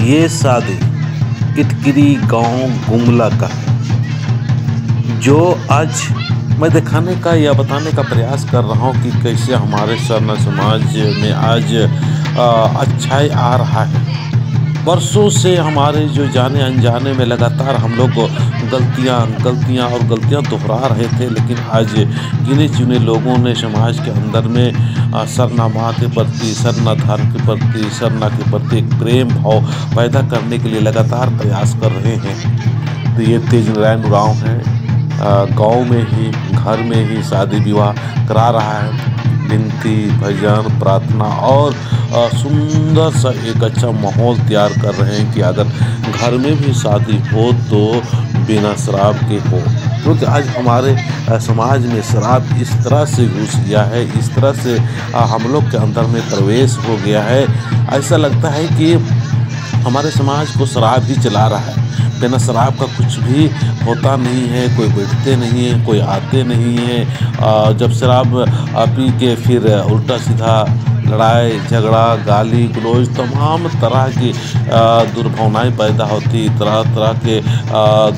ये शादी किटकिरी गांव गुमला का है, जो आज मैं दिखाने का या बताने का प्रयास कर रहा हूँ कि कैसे हमारे सरना समाज में आज अच्छाई आ रहा है। वर्षों से हमारे जो जाने अनजाने में लगातार हम लोग गलतियाँ दोहरा रहे थे, लेकिन आज गिने चुने लोगों ने समाज के अंदर में सरना माँ के प्रति, सरना धर्म के प्रति, सरना के प्रति एक प्रेम भाव पैदा करने के लिए लगातार प्रयास कर रहे हैं। तो ये तेज नारायण गाँव है, गाँव में ही, घर में ही शादी विवाह करा रहा है। विनती, भजन, प्रार्थना और सुंदर सा एक अच्छा माहौल तैयार कर रहे हैं कि अगर घर में भी शादी हो तो बिना शराब के हो, क्योंकि आज हमारे समाज में शराब इस तरह से घुस गया है, इस तरह से हम लोग के अंदर में प्रवेश हो गया है। ऐसा लगता है कि हमारे समाज को शराब ही चला रहा है। बिना शराब का कुछ भी होता नहीं है, कोई बैठते नहीं है, कोई आते नहीं है। जब शराब पी के फिर उल्टा सीधा लड़ाई झगड़ा, गाली गलौज, तमाम तरह की दुर्भावनाएं पैदा होती, तरह तरह के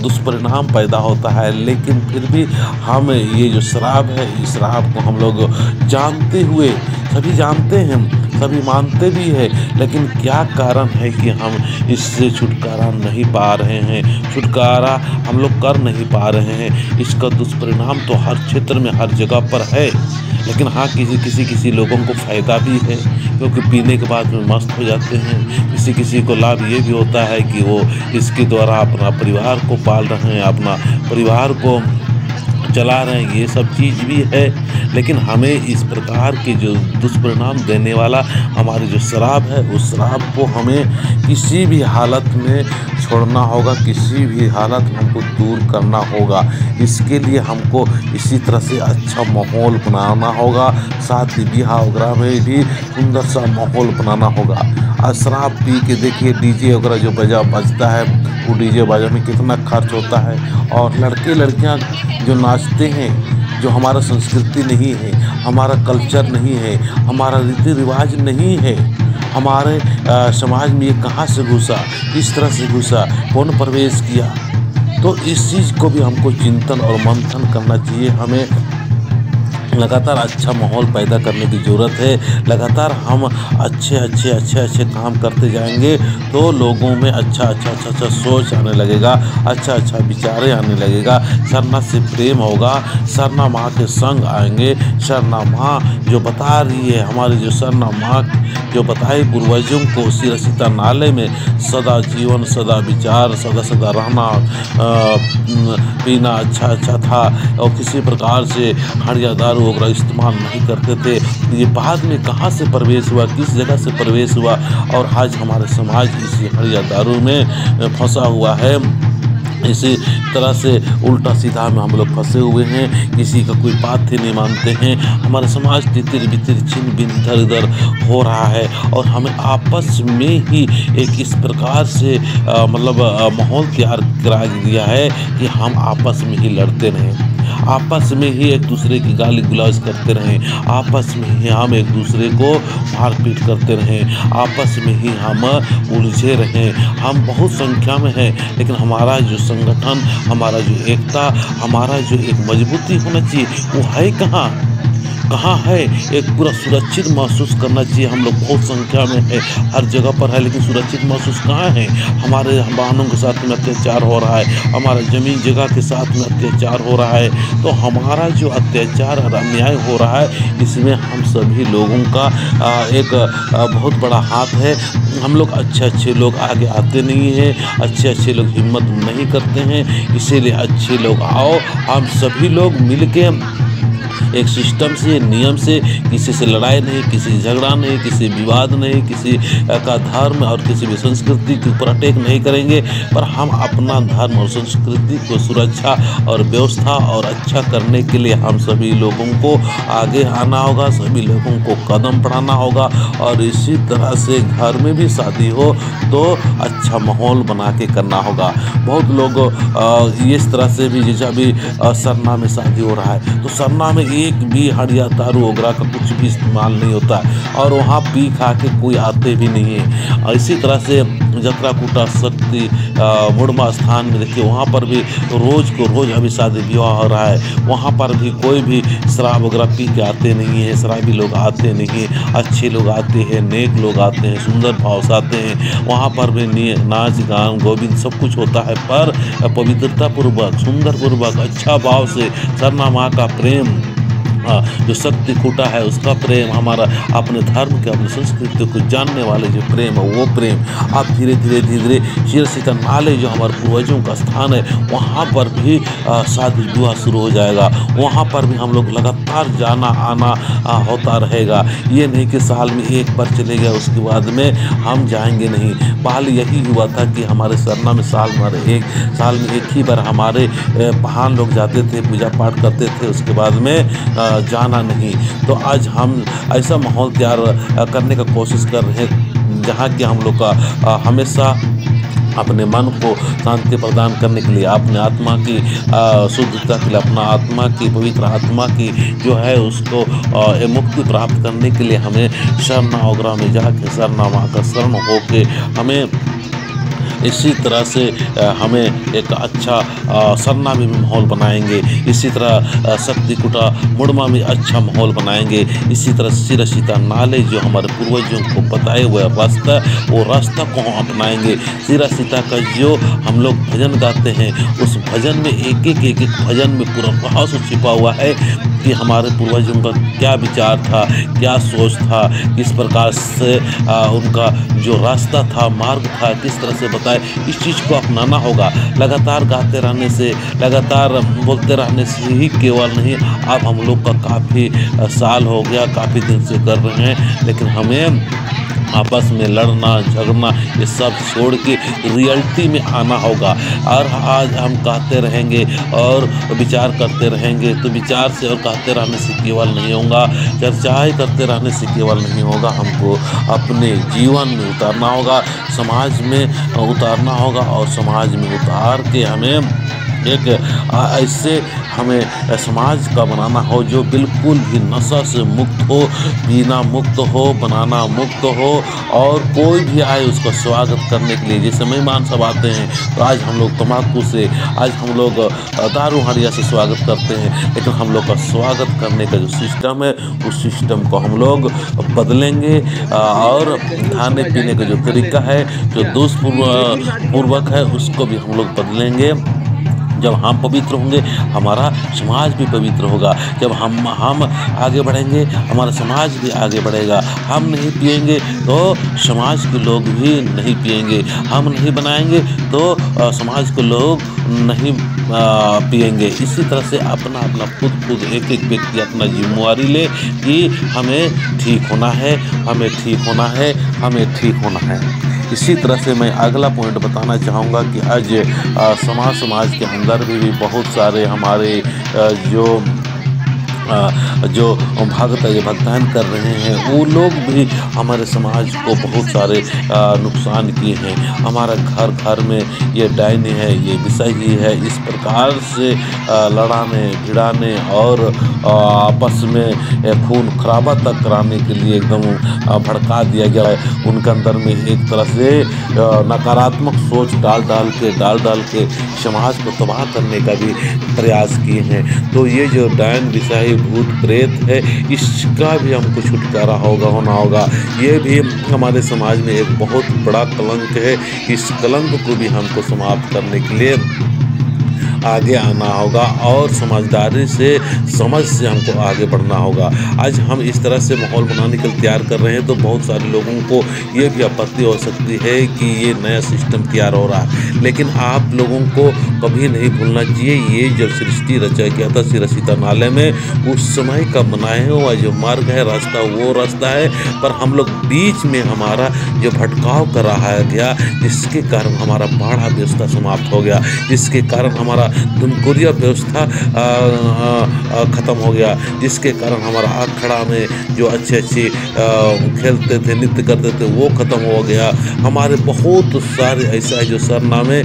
दुष्परिणाम पैदा होता है। लेकिन फिर भी हम ये जो शराब है, इस शराब को हम लोग जानते हुए, सभी जानते हैं, सभी मानते भी हैं, लेकिन क्या कारण है कि हम इससे छुटकारा नहीं पा रहे हैं, छुटकारा हम लोग कर नहीं पा रहे हैं। इसका दुष्परिणाम तो हर क्षेत्र में, हर जगह पर है। लेकिन हाँ, किसी लोगों को फ़ायदा भी है, क्योंकि पीने के बाद में मस्त हो जाते हैं। किसी को लाभ ये भी होता है कि वो इसके द्वारा अपना परिवार को पाल रहे हैं, अपना परिवार को चला रहे हैं, ये सब चीज़ भी है। लेकिन हमें इस प्रकार के जो दुष्परिणाम देने वाला हमारी जो शराब है, उस शराब को हमें किसी भी हालत में छोड़ना होगा, किसी भी हालत में हमको दूर करना होगा। इसके लिए हमको इसी तरह से अच्छा माहौल बनाना होगा, साथ ही ब्याह वगैरह में भी सुंदर सा माहौल बनाना होगा। और शराब पी के देखिए डीजे वगैरह जो बजता है, वो डीजे बाजा में कितना खर्च होता है, और लड़के लड़कियां जो नाचते हैं, जो हमारा संस्कृति नहीं है, हमारा कल्चर नहीं है, हमारा रीति रिवाज नहीं है, हमारे समाज में ये कहाँ से घुसा, किस तरह से घुसा, कौन प्रवेश किया। तो इस चीज़ को भी हमको चिंतन और मंथन करना चाहिए। हमें लगातार अच्छा माहौल पैदा करने की ज़रूरत है। लगातार हम अच्छे काम करते जाएंगे तो लोगों में अच्छा सोच आने लगेगा, अच्छा विचारें आने लगेगा। सरना से प्रेम होगा, सरना माँ के संग आएंगे। सरना माँ जो बता रही है, हमारी जो सरना माँ जो बताए पूर्वजों को उसी रसिता नाले में सदा जीवन, सदा विचार, सदा रहना, पीना अच्छा था, और किसी प्रकार से हड़िया दारू वगैरह इस्तेमाल नहीं करते थे। ये बाद में कहाँ से प्रवेश हुआ, किस जगह से प्रवेश हुआ, और आज हमारे समाज इसी हड़िया दारू में फंसा हुआ है। इसी तरह से उल्टा सीधा में हम लोग फंसे हुए हैं, किसी का कोई बात ही नहीं मानते हैं। हमारा समाज तितिर बितिर छिन बिन इधर उधर हो रहा है, और हमें आपस में ही एक इस प्रकार से माहौल तैयार करा दिया है कि हम आपस में ही लड़ते रहें, आपस में ही एक दूसरे की गाली गुलाज करते रहें, आपस में ही हम एक दूसरे को मारपीट करते रहें, आपस में ही हम उलझे रहें। हम बहुत संख्या में हैं, लेकिन हमारा जो संगठन, हमारा जो एकता, हमारा जो एक मजबूती होना चाहिए, वो है कहाँ है। एक पूरा सुरक्षित महसूस करना चाहिए। हम लोग बहुत संख्या में है, हर जगह पर है, लेकिन सुरक्षित महसूस कहाँ है। हमारे वाहनों के साथ में अत्याचार हो रहा है, हमारा ज़मीन जगह के साथ में अत्याचार हो रहा है। तो हमारा जो अत्याचार और अन्याय हो रहा है, इसमें हम सभी लोगों का एक बहुत बड़ा हाथ है। हम लोग अच्छे लोग आगे आते नहीं हैं, अच्छे लोग हिम्मत नहीं करते हैं। इसीलिए अच्छे लोग आओ, हम सभी लोग मिल के एक सिस्टम से, नियम से, किसी से लड़ाई नहीं, किसी से झगड़ा नहीं, किसी विवाद नहीं, किसी का धर्म और किसी भी संस्कृति के ऊपर अटैक नहीं करेंगे, पर हम अपना धर्म और संस्कृति को सुरक्षा और व्यवस्था और अच्छा करने के लिए हम सभी लोगों को आगे आना होगा, सभी लोगों को कदम बढ़ाना होगा। और इसी तरह से घर में भी शादी हो तो अच्छा माहौल बना के करना होगा। बहुत लोग इस तरह से भी, जैसे अभी सरना में शादी हो रहा है, तो सरना में एक भी हड़िया दारू वगैरह का कुछ भी इस्तेमाल नहीं होता है और वहाँ पी खा के कोई आते भी नहीं है। इसी तरह से जत्रा कूटा शक्ति मुड़मा स्थान में देखिए, वहाँ पर भी रोज़ को रोज़ अभी शादी विवाह हो रहा है। वहाँ पर भी कोई भी शराब वगैरह पी के आते नहीं है, शराबी लोग आते नहीं हैं, अच्छे लोग आते हैं, नेक लोग आते हैं, सुंदर भाव से आते हैं। वहाँ पर भी नाच गान गोविंद सब कुछ होता है, पर पवित्रता पूर्वक, सुंदर पूर्वक, अच्छा भाव से सरना माँ का प्रेम, जो शक्ति कूटा है उसका प्रेम, हमारा अपने धर्म के, अपनी संस्कृति को जानने वाले जो प्रेम है वो प्रेम अब धीरे धीरे धीरे शिरसीता नाले जो हमारे पूर्वजों का स्थान है वहाँ पर भी शादी विवाह शुरू हो जाएगा। वहाँ पर भी हम लोग लगातार जाना आना होता रहेगा। ये नहीं कि साल में एक बार चले गए उसके बाद में हम जाएंगे नहीं। पहले यही हुआ था कि हमारे सरना में साल में एक ही बार हमारे महान लोग जाते थे, पूजा पाठ करते थे, उसके बाद में जाना नहीं। तो आज हम ऐसा माहौल तैयार करने का कोशिश कर रहे हैं जहाँ कि हम लोग का हमेशा अपने मन को शांति प्रदान करने के लिए, अपने आत्मा की शुद्धता के लिए, अपना आत्मा की पवित्र आत्मा की जो है उसको मुक्ति प्राप्त करने के लिए हमें शरणा वगैरह में जाके सरना माँ का शरण होके हमें इसी तरह से हमें एक अच्छा सरना में भी माहौल बनाएंगे। इसी तरह शक्ति कुटा मुड़मा में अच्छा माहौल बनाएंगे। इसी तरह शिरसीता नाले जो हमारे पूर्वजों को बताए हुए रास्ता, वो रास्ता को हम अपनाएंगे। शिरसीता का जो हम लोग भजन गाते हैं उस भजन में एक एक भजन में पूरा रहस्य छिपा हुआ है कि हमारे पूर्वजों का क्या विचार था, क्या सोच था, किस प्रकार से उनका जो रास्ता था, मार्ग था, किस तरह से बताए। इस चीज़ को अपनाना होगा। लगातार गाते रहने से, लगातार बोलते रहने से ही केवल नहीं, अब हम लोग का काफ़ी साल हो गया, काफ़ी दिन से कर रहे हैं, लेकिन हमें आपस में लड़ना झगड़ना ये सब छोड़ के रियलिटी में आना होगा। और आज हम कहते रहेंगे और विचार करते रहेंगे तो विचार से और कहते रहने से केवल नहीं होगा, चर्चाएं करते रहने से केवल नहीं होगा। हमको अपने जीवन में उतारना होगा, समाज में उतारना होगा और समाज में उतार के हमें एक ऐसे हमें समाज का बनाना हो जो बिल्कुल भी नशा से मुक्त हो, पीना मुक्त हो, बनाना मुक्त हो और कोई भी आए उसका स्वागत करने के लिए। जैसे मेहमान सब आते हैं तो आज हम लोग तम्बाकू से, आज हम लोग दारू हड़िया से स्वागत करते हैं, लेकिन हम लोग का स्वागत करने का जो सिस्टम है उस सिस्टम को हम लोग बदलेंगे और खाने पीने का जो तरीका है, जो दोषपूर्वक है, उसको भी हम लोग बदलेंगे। जब हम पवित्र होंगे हमारा समाज भी पवित्र होगा। जब हम आगे बढ़ेंगे हमारा समाज भी आगे बढ़ेगा। हम नहीं पिएंगे तो समाज के लोग भी नहीं पिएंगे। हम नहीं बनाएंगे तो समाज के लोग नहीं पिएंगे। इसी तरह से अपना अपना खुद एक व्यक्ति अपना जिम्मेवारी ले कि हमें ठीक होना है, हमें ठीक होना है, हमें ठीक होना है। इसी तरह से मैं अगला पॉइंट बताना चाहूँगा कि आज समाज के अंदर भी बहुत सारे हमारे जो भक्तान कर रहे हैं वो लोग भी हमारे समाज को बहुत सारे नुकसान किए हैं। हमारा घर घर में ये डायनी है, ये विषयी है, इस प्रकार से लड़ाने भिड़ाने और आपस में खून खराबा तक कराने के लिए एकदम भड़का दिया गया है। उनके अंदर में एक तरह से नकारात्मक सोच डाल डाल के समाज को तबाह करने का भी प्रयास किए हैं। तो ये जो डायन विषय भूत प्रेत है इसका भी हमको छुटकारा होना होगा। ये भी हमारे समाज में एक बहुत बड़ा कलंक है। इस कलंक को भी हमको समाप्त करने के लिए आगे आना होगा और समझदारी से समझ से हमको आगे बढ़ना होगा। आज हम इस तरह से माहौल बनाने के लिए तैयार कर रहे हैं तो बहुत सारे लोगों को ये भी आपत्ति हो सकती है कि ये नया सिस्टम तैयार हो रहा है, लेकिन आप लोगों को कभी नहीं भूलना चाहिए ये जब सृष्टि रचा गया था शिरसीता नाले में उस समय का बनाया हुआ जो मार्ग है, रास्ता वो रास्ता है, पर हम लोग बीच में हमारा जो भटकाव कर रहा गया जिसके कारण हमारा बाढ़ व्यवस्था समाप्त हो गया, जिसके कारण हमारा धुमकुरिया व्यवस्था ख़त्म हो गया, जिसके कारण हमारा अखाड़ा में जो अच्छे अच्छे खेलते थे, नृत्य करते थे, वो ख़त्म हो गया। हमारे बहुत सारे ऐसा है जो सरनामे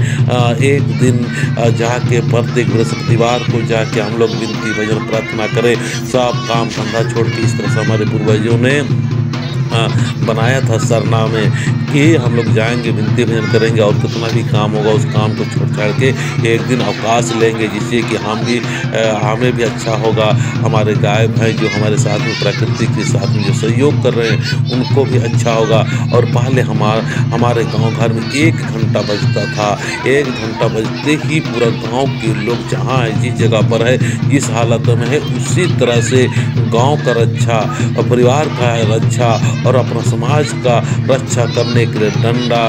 एक दिन जाके प्रत्येक बृहस्पतिवार को जाके हम लोग विनती भजन प्रार्थना करें, सब काम धंधा छोड़ के। इस तरह से हमारे पूर्वजों ने बनाया था सरनामे कि हम लोग जाएंगे, विनती भजन करेंगे और कितना भी काम होगा उस काम को छोड़ छाड़ के एक दिन अवकाश लेंगे, जिससे कि हमें भी अच्छा होगा, हमारे गाय भैंस जो हमारे साथ में प्रकृति के साथ में जो सहयोग कर रहे हैं उनको भी अच्छा होगा। और पहले हमारे गांव घर में 1 घंटा बजता था, 1 घंटा बजते ही पूरा गांव के लोग जहाँ है, जिस जगह पर है, जिस हालत में है, उसी तरह से गांव का रक्षा और परिवार का रक्षा और अपना समाज का रक्षा करने के लिए डंडा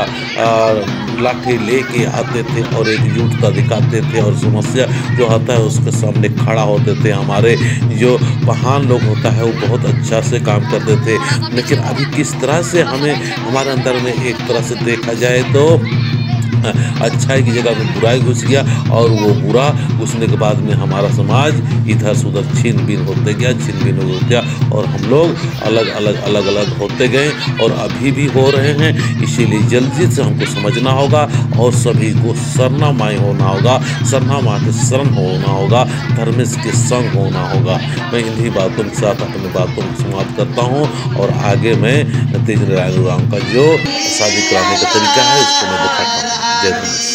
लाठी लेके आते थे और एकजुटता दिखाते थे और समस्या जो आता है उसके सामने खड़ा होते थे। हमारे जो महान लोग होता है वो बहुत अच्छा से काम करते थे। लेकिन अभी किस तरह से हमारे अंदर में एक तरह से देखा जाए तो अच्छाई की जगह में बुराई घुस गया, और वो बुरा घुसने के बाद में हमारा समाज इधर से उधर छिन्न भिन्न होते गया, और हम लोग अलग अलग होते गए और अभी भी हो रहे हैं। इसीलिए जल्दी से हमको समझना होगा और सभी को सरना माई होना होगा, सरना माँ के शरण होना होगा, धर्मेश के संग होना होगा। मैं इन्हीं बातों के साथ अपनी बातों को समाप्त करता हूँ और आगे मैं तेज नारायण राम का जो शादी कराने का तरीका है उसको मैं दिखाता हूँ। जय धर्मेश।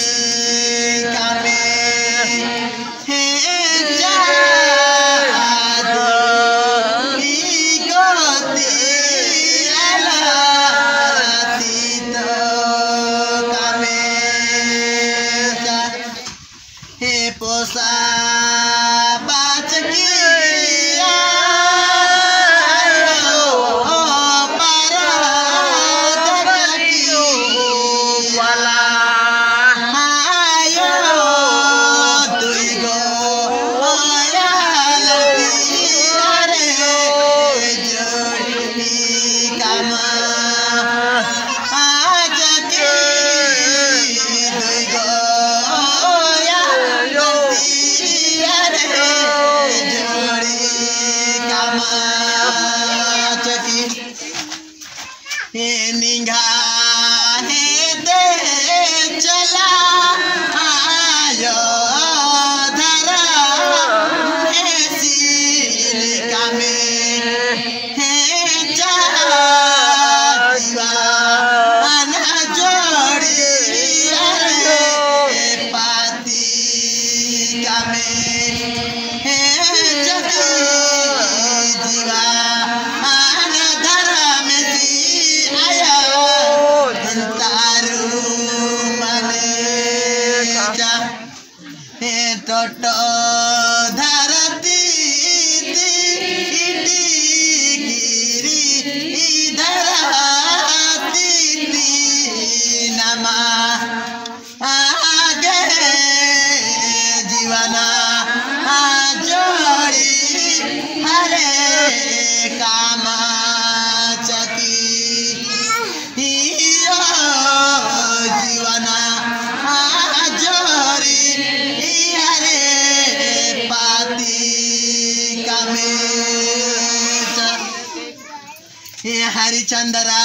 हरिचंद्रा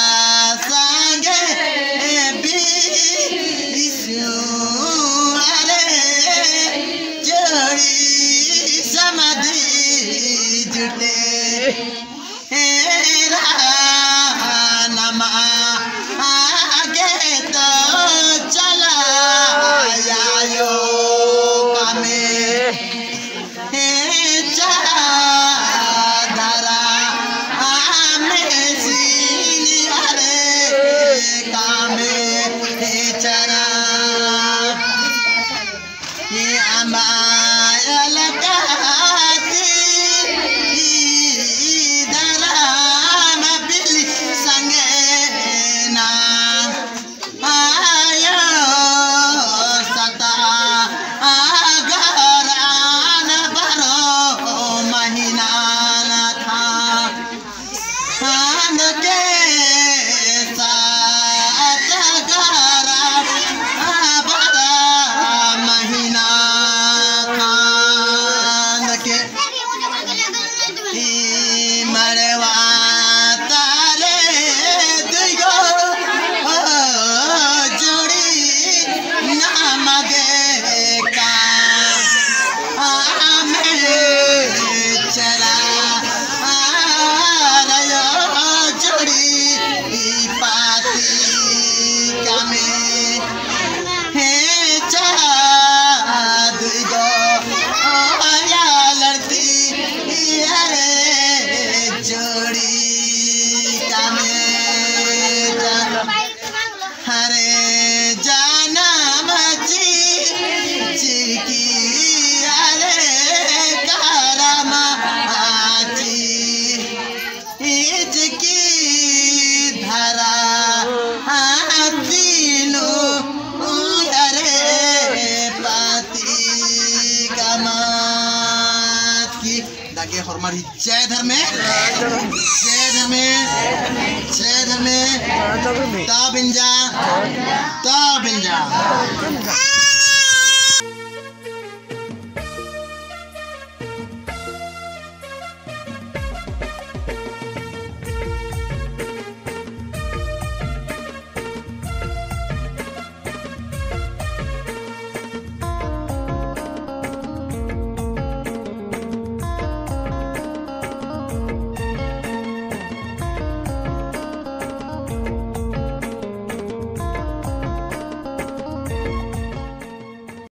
संगे जोड़ी समाधि जुटे नमा आगे तो चला आयो कामे बीच की धारा तीनों अरे पाती कमात की दागे हरमारी जय धर्मे जय धर्मे जय धर्मे ता बिंजा